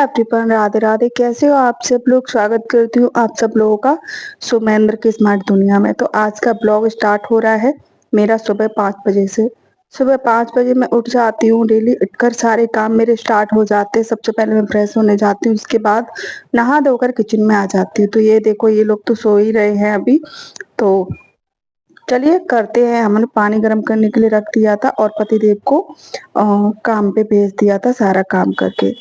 Everyone, Radhe Radhe. कैसे हो आप सब लोग? स्वागत करती हूँ आप सब लोगों का सुमेंद्र की स्मार्ट दुनिया में। तो आज का ब्लॉग स्टार्ट हो रहा है मेरा सुबह 5 बजे से। सुबह 5 बजे मैं उठ जाती हूँ। डेली उठकर सारे काम मेरे स्टार्ट हो जाते हैं। सबसे पहले मैं फ्रेश होने जाती हूँ, उसके बाद नहा धोकर किचन में आ जाती हूँ। तो ये देखो, ये लोग तो सो ही रहे हैं अभी। तो चलिए करते हैं। हमने पानी गर्म करने के लिए रख दिया था और पतिदेव को काम पे भेज दिया था सारा काम करके।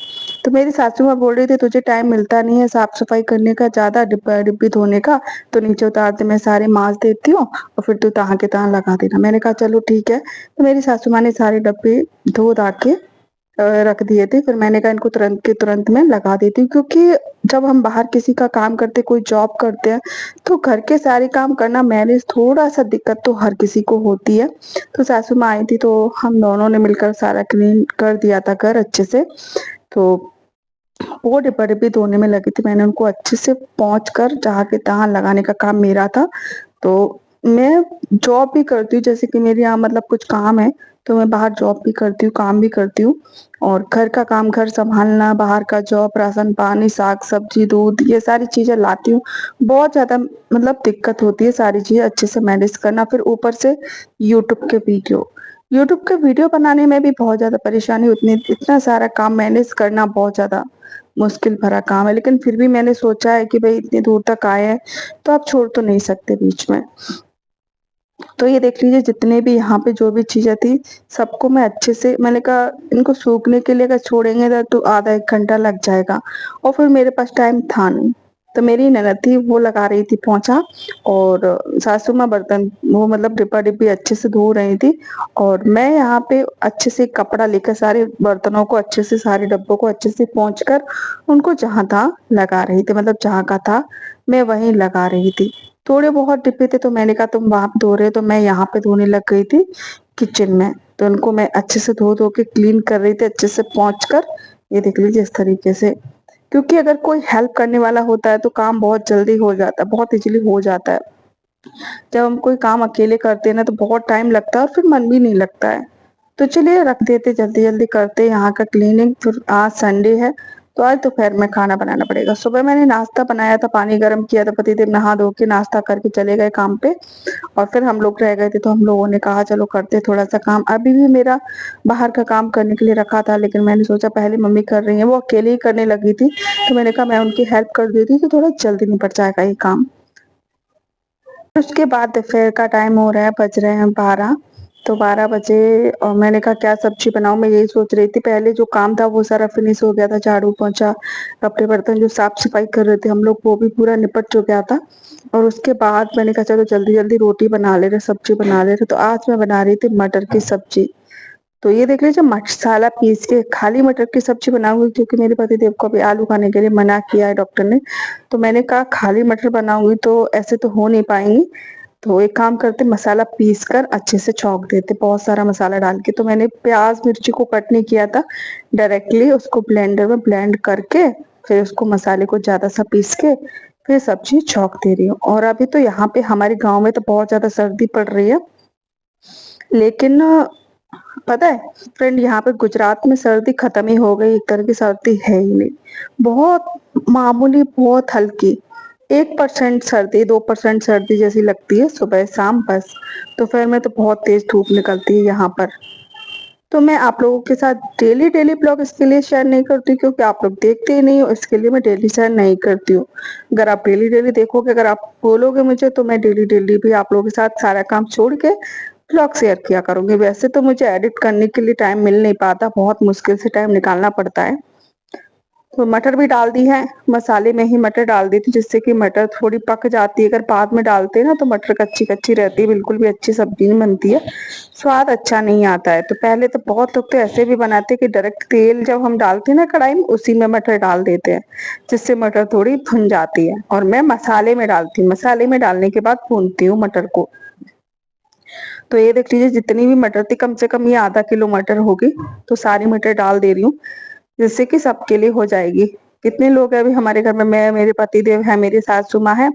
तो मेरी सासू माँ बोल रही थी तुझे टाइम मिलता नहीं है साफ सफाई करने का, ज्यादा डिब्बा डिब्बी धोने का, तो नीचे उतार दे, मैं सारे मांज देती हूँ और फिर तू तहाँ के तहाँ लगा देना। मैंने कहा चलो ठीक है। तो मेरी सासू माँ ने सारे डब्बे धो धा के रख दिए थे। फिर मैंने कहा इनको तुरंत के तुरंत मैं लगा देती हूँ, क्योंकि जब हम बाहर किसी का काम करते, कोई जॉब करते हैं, तो घर के सारे काम करना मैनेज थोड़ा सा दिक्कत तो हर किसी को होती है। तो सासू माँ आई थी तो हम दोनों ने मिलकर सारा क्लीन कर दिया था घर अच्छे से। तो वो डिब्बा डिब्बी धोने में लगी थी। मैंने उनको अच्छे से पहुंच कर जहाँ के तहाँ लगाने का काम मेरा था। तो मैं जॉब भी करती हूँ, जैसे कि मेरे यहाँ मतलब कुछ काम है तो मैं बाहर जॉब भी करती हूँ, काम भी करती हूँ। और घर का काम, घर संभालना, बाहर का जॉब, राशन पानी, साग सब्जी, दूध, ये सारी चीजें लाती हूँ। बहुत ज्यादा मतलब दिक्कत होती है सारी चीजें अच्छे से मैनेज करना। फिर ऊपर से यूट्यूब के वीडियो बनाने में भी बहुत ज्यादा परेशानी, उतनी इतना सारा काम मैनेज करना बहुत ज्यादा मुश्किल भरा काम है। लेकिन फिर भी मैंने सोचा है कि भाई इतनी दूर तक आए हैं तो आप छोड़ तो नहीं सकते बीच में। तो ये देख लीजिए, जितने भी यहाँ पे जो भी चीजें थी सबको मैं अच्छे से, मैंने कहा इनको सूखने के लिए अगर छोड़ेंगे तो आधा एक घंटा लग जाएगा, और फिर मेरे पास टाइम था नहीं। तो मेरी ननद थी, वो लगा रही थी पोंछा, और सासू माँ बर्तन, वो मतलब डिब्बा डिब्बी अच्छे से धो रही थी। और मैं यहाँ पे अच्छे से कपड़ा लेकर सारे बर्तनों को अच्छे से, सारे डब्बों को अच्छे से पोंछ कर उनको जहाँ तहाँ लगा रही थी, मतलब जहाँ का था मैं वहीं लगा रही थी। थोड़े बहुत डिब्बे थे तो मैंने कहा तुम वहां पे धो रहे हो तो मैं यहाँ पे धोने लग गई थी किचन में। तो उनको मैं अच्छे से धो धो के क्लीन कर रही थी, अच्छे से पहुंच कर। ये देख लीजिए इस तरीके से, क्योंकि अगर कोई हेल्प करने वाला होता है तो काम बहुत जल्दी हो जाता है, बहुत इजीली हो जाता है। जब हम कोई काम अकेले करते हैं ना तो बहुत टाइम लगता है और फिर मन भी नहीं लगता है। तो चलिए रख देते, जल्दी जल्दी करते यहाँ का क्लीनिंग। फिर आज संडे है तो आज दोपहर में खाना बनाना पड़ेगा। सुबह मैंने नाश्ता बनाया था, पानी गर्म किया था, पतिदेव नहा धो के नाश्ता करके चले गए काम पे। और फिर हम लोग रह गए थे तो हम लोगों ने कहा चलो करते थोड़ा सा काम। अभी भी मेरा बाहर का काम करने के लिए रखा था, लेकिन मैंने सोचा पहले मम्मी कर रही है, वो अकेले ही करने लगी थी, तो मैंने कहा मैं उनकी हेल्प कर देती तो थोड़ा जल्दी निपट जाएगा ये काम। उसके बाद दोपहर का टाइम हो रहा है, बज रहे हैं 12। तो 12 बजे और मैंने कहा क्या सब्जी बनाऊं, मैं यही सोच रही थी। पहले जो काम था वो सारा फिनिश हो गया था, झाड़ू पोंछा, कपड़े बर्तन जो साफ सफाई कर रहे थे हम लोग, वो भी पूरा निपट चुका था। और उसके बाद मैंने कहा चलो जल्दी जल्दी रोटी बना ले रहे, सब्जी बना ले रहे। तो आज मैं बना रही थी मटर की सब्जी। तो ये देख लीजिए, मसाला पीस के खाली मटर की सब्जी बनाऊंगी, क्योंकि मेरे पति देव को अभी आलू खाने के लिए मना किया है डॉक्टर ने। तो मैंने कहा खाली मटर बनाऊंगी तो ऐसे तो हो नहीं पाएंगी। तो एक काम करते, मसाला पीस कर अच्छे से छौंक देते, बहुत सारा मसाला डाल के। तो मैंने प्याज मिर्ची को कट नहीं किया था, डायरेक्टली उसको ब्लेंडर में ब्लेंड करके फिर उसको मसाले को ज्यादा सा पीस के फिर सब्जी छौंक दे रही हूँ। और अभी तो यहाँ पे हमारे गाँव में तो बहुत ज्यादा सर्दी पड़ रही है, लेकिन पता है फ्रेंड, यहाँ पे गुजरात में सर्दी खत्म ही हो गई, एक तरह की सर्दी है ही नहीं। बहुत मामूली, बहुत हल्की, 1% सर्दी, 2% सर्दी जैसी लगती है सुबह शाम बस। दोपहर में तो बहुत तेज धूप निकलती है यहाँ पर। तो मैं आप लोगों के साथ डेली डेली ब्लॉग इसके लिए शेयर नहीं करती हूँ, क्योंकि आप लोग देखते ही नहीं हो, इसके लिए मैं डेली शेयर नहीं करती हूँ। अगर आप डेली डेली देखोगे, अगर आप बोलोगे मुझे, तो मैं डेली डेली भी आप लोगों के साथ सारा काम छोड़ के ब्लॉग शेयर किया करूंगी। वैसे तो मुझे एडिट करने के लिए टाइम मिल नहीं पाता, बहुत मुश्किल से टाइम निकालना पड़ता है। तो मटर भी डाल दी है, मसाले में ही मटर डाल दी थी, जिससे कि मटर थोड़ी पक जाती है। अगर बाद में डालते हैं ना तो मटर कच्ची कच्ची रहती है, बिल्कुल भी अच्छी सब्जी नहीं बनती है, स्वाद अच्छा नहीं आता है। तो पहले तो बहुत लोग तो ऐसे भी बनाते हैं कि डायरेक्ट तेल जब हम डालते हैं ना कढ़ाई में, उसी में मटर डाल देते हैं, जिससे मटर थोड़ी भुन जाती है। और मैं मसाले में डालती हूँ, मसाले में डालने के बाद भूनती हूँ मटर को। तो ये देख लीजिए, जितनी भी मटर थी, कम से कम ये आधा किलो मटर होगी, तो सारी मटर डाल दे रही हूँ, जिससे कि सबके लिए हो जाएगी। कितने लोग हैं अभी हमारे घर में? मैं, मेरे पति देव है, मेरी सासू माँ है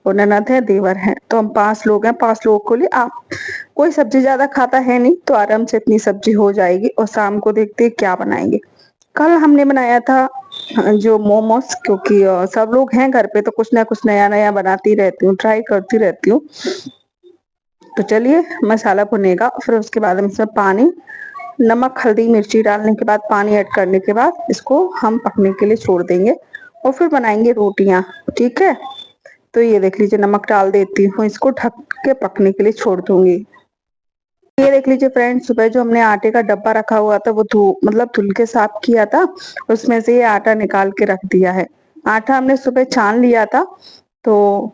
और ननद है, देवर है, तो हम 5 लोग हैं। 5 लोगों के लिए आप, कोई सब्जी ज्यादा खाता है नहीं, तो आराम से इतनी सब्जी हो जाएगी। और शाम को देखते हैं क्या बनाएंगे। कल हमने बनाया था जो मोमोस, क्योंकि सब लोग हैं घर पे तो कुछ ना कुछ नया-नया बनाती रहती हूँ, ट्राई करती रहती हूँ। तो चलिए मसाला भुनेगा, फिर उसके बाद हम इसमें पानी, नमक, हल्दी, मिर्ची डालने के बाद पानी ऐड करने के बाद इसको हम पकने के लिए छोड़ देंगे और फिर बनाएँगे रोटियाँ, ठीक है? तो ये देख लीजिए नमक डाल देती हूँ, इसको ढक के पकने के लिए छोड़ दूँगी। ये देख लीजिए फ्रेंड्स, सुबह जो हमने आटे का डब्बा रखा हुआ था वो धुल के साफ किया था, उसमें से ये आटा निकाल के रख दिया है। आटा हमने सुबह छान लिया था, तो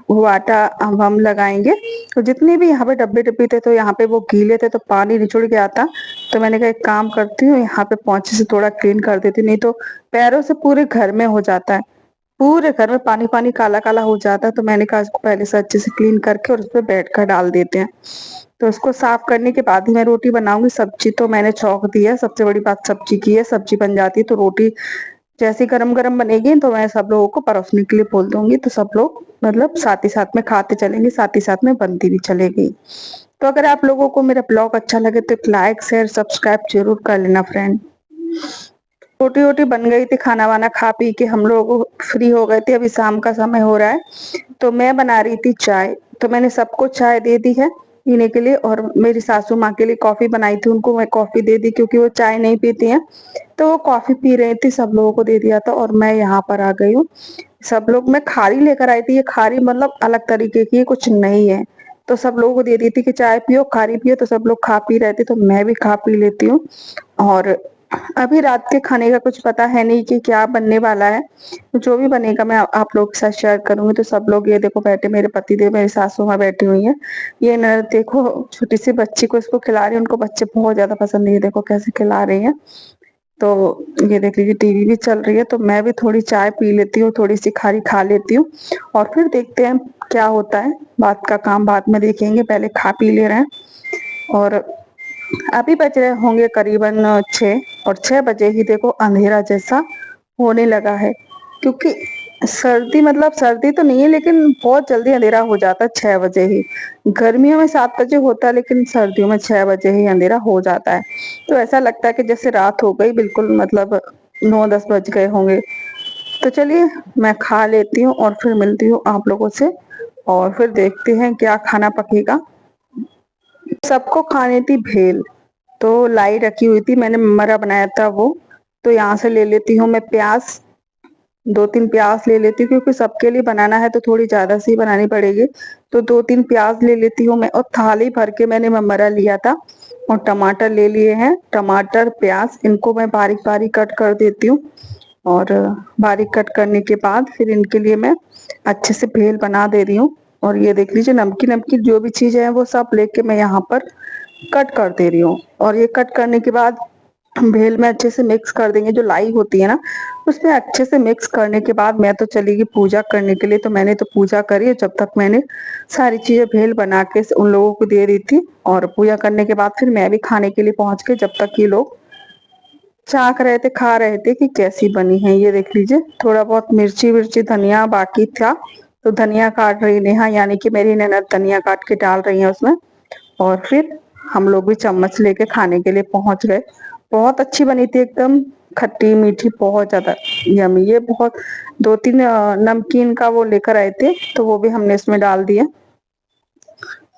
वो आटा अब हम लगाएंगे। तो जितने भी यहाँ पे डब्बे थे तो यहाँ पे वो गीले थे तो पानी निचुड़ गया था, तो मैंने कहा एक काम करती हूँ, यहाँ पे पोंछे से थोड़ा क्लीन कर देती हूँ, नहीं तो पैरों से पूरे घर में हो जाता है, पूरे घर में पानी पानी काला काला हो जाता है। तो मैंने कहा इसको पहले से अच्छे से क्लीन करके और उस पर बैठ कर डाल देते हैं। तो उसको साफ करने के बाद ही मैं रोटी बनाऊंगी। सब्जी तो मैंने छौंक दी है, सबसे बड़ी बात सब्जी की है, सब्जी बन जाती है तो रोटी जैसे गरम गरम बनेगी तो मैं सब लोगों को परोसने के लिए बोल दूंगी, तो सब लोग मतलब साथ ही साथ में खाते चलेंगे, साथ ही साथ में बनती भी चलेगी। तो अगर आप लोगों को मेरा ब्लॉग अच्छा लगे तो एक लाइक शेयर सब्सक्राइब जरूर कर लेना फ्रेंड। रोटी वोटी बन गई थी, खाना वाना खा पी के हम लोग फ्री हो गए थे, अभी शाम का समय हो रहा है। तो मैं बना रही थी चाय, तो मैंने सबको चाय दे दी है पीने के लिए, और मेरी सासू माँ के लिए कॉफी बनाई थी, उनको मैं कॉफी दे दी क्योंकि वो चाय नहीं पीती हैं। तो वो कॉफी पी रही थी, सब लोगों को दे दिया था और मैं यहाँ पर आ गई हूँ। सब लोग, मैं खारी लेकर आई थी, ये खारी मतलब अलग तरीके की है, कुछ नहीं है। तो सब लोगों को दे दी थी कि चाय पियो, खारी पियो, तो सब लोग खा पी रहे थे तो मैं भी खा पी लेती हूँ। और अभी रात के खाने का कुछ पता है नहीं कि क्या बनने वाला है, तो जो भी बनेगा मैं आप लोग के साथ शेयर करूंगी। तो सब लोग ये देखो बैठे, मेरे पति देव, मेरी सासू माँ बैठी हुई है। ये न देखो छोटी सी बच्ची को इसको खिला रही है, उनको बच्चे बहुत ज्यादा पसंद है, ये देखो कैसे खिला रही है। तो ये देख लीजिए टीवी भी चल रही है, तो मैं भी थोड़ी चाय पी लेती हूँ, थोड़ी सी खारी खा लेती हूँ और फिर देखते हैं क्या होता है। बात का काम बाद में देखेंगे, पहले खा पी ले रहे हैं। और अभी बज रहे होंगे करीबन 6, और 6 बजे ही देखो अंधेरा जैसा होने लगा है, क्योंकि सर्दी मतलब सर्दी तो नहीं है लेकिन बहुत जल्दी अंधेरा हो जाता है 6 बजे ही। गर्मियों में 7 बजे होता है लेकिन सर्दियों में 6 बजे ही अंधेरा हो जाता है। तो ऐसा लगता है कि जैसे रात हो गई, बिल्कुल मतलब 9-10 बज गए होंगे। तो चलिए मैं खा लेती हूँ और फिर मिलती हूँ आप लोगों से, और फिर देखते हैं क्या खाना पकेगा। सबको खानी थी भेल, तो लाई रखी हुई थी, मैंने ममरा बनाया था वो। तो यहाँ से ले लेती हूँ मैं प्याज, 2-3 प्याज ले लेती हूँ क्योंकि सबके लिए बनाना है तो थोड़ी ज्यादा सी बनानी पड़ेगी। तो 2-3 प्याज ले लेती हूँ मैं, और थाली भर के मैंने ममरा लिया था। और टमाटर ले लिए हैं, टमाटर प्याज इनको मैं बारीक बारीक कट कर देती हूँ। और बारीक कट करने के बाद फिर इनके लिए मैं अच्छे से भेल बना दे रही हूँ। और ये देख लीजिए नमकीन नमकीन जो भी चीजें हैं वो सब लेके मैं यहाँ पर कट कर दे रही हूँ। और ये कट करने के बाद भेल में अच्छे से मिक्स कर देंगे, जो लाई होती है ना उसमें अच्छे से मिक्स करने के बाद मैं तो चली गई पूजा करने के लिए। तो मैंने तो पूजा करी, जब तक मैंने सारी चीजें भेल बना के उन लोगों को दे रही थी। और पूजा करने के बाद फिर मैं भी खाने के लिए पहुंच गई, जब तक ये लोग चाक रहे थे, खा रहे थे कि कैसी बनी है। ये देख लीजिए थोड़ा बहुत मिर्ची विर्ची धनिया बाकी था, तो धनिया काट रही नेहा, यानी कि मेरी ननद धनिया काट के डाल रही है उसमें। और फिर हम लोग भी चम्मच लेके खाने के लिए पहुंच गए। बहुत अच्छी बनी थी, एकदम खट्टी मीठी, बहुत ज्यादा यमी। ये बहुत 2-3 नमकीन का वो लेकर आए थे तो वो भी हमने इसमें डाल दिया।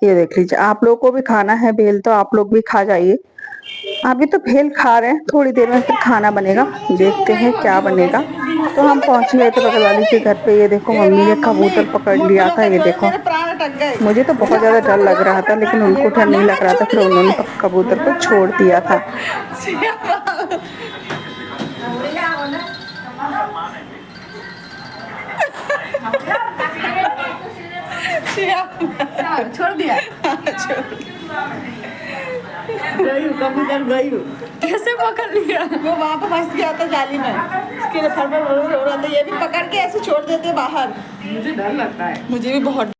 ये देख लीजिए, आप लोगों को भी खाना है भेल तो आप लोग भी खा जाइए। अभी तो भेल खा रहे हैं, थोड़ी देर में फिर खाना बनेगा, देखते हैं क्या बनेगा। तो हम पहुंच गए थे बगल वाली के घर पे। ये देखो हे मम्मी ने राम, कबूतर पकड़ लिया पूजा था, ये करते हुए देखो। मेरे प्राण अटक गए। मुझे तो बहुत ज्यादा डर लग रहा था लेकिन उनको डर नहीं लग रहा था, फिर उन्होंने कबूतर को छोड़ दिया था। छोड़ दिया। गयू कबूतर गयू कैसे पकड़ लिया? वो वहाँ पे फंस गया था जाली में, उसके लिए फड़फड़ हो रहा था। ये भी पकड़ के ऐसे छोड़ देते बाहर। मुझे डर लगता है, मुझे भी बहुत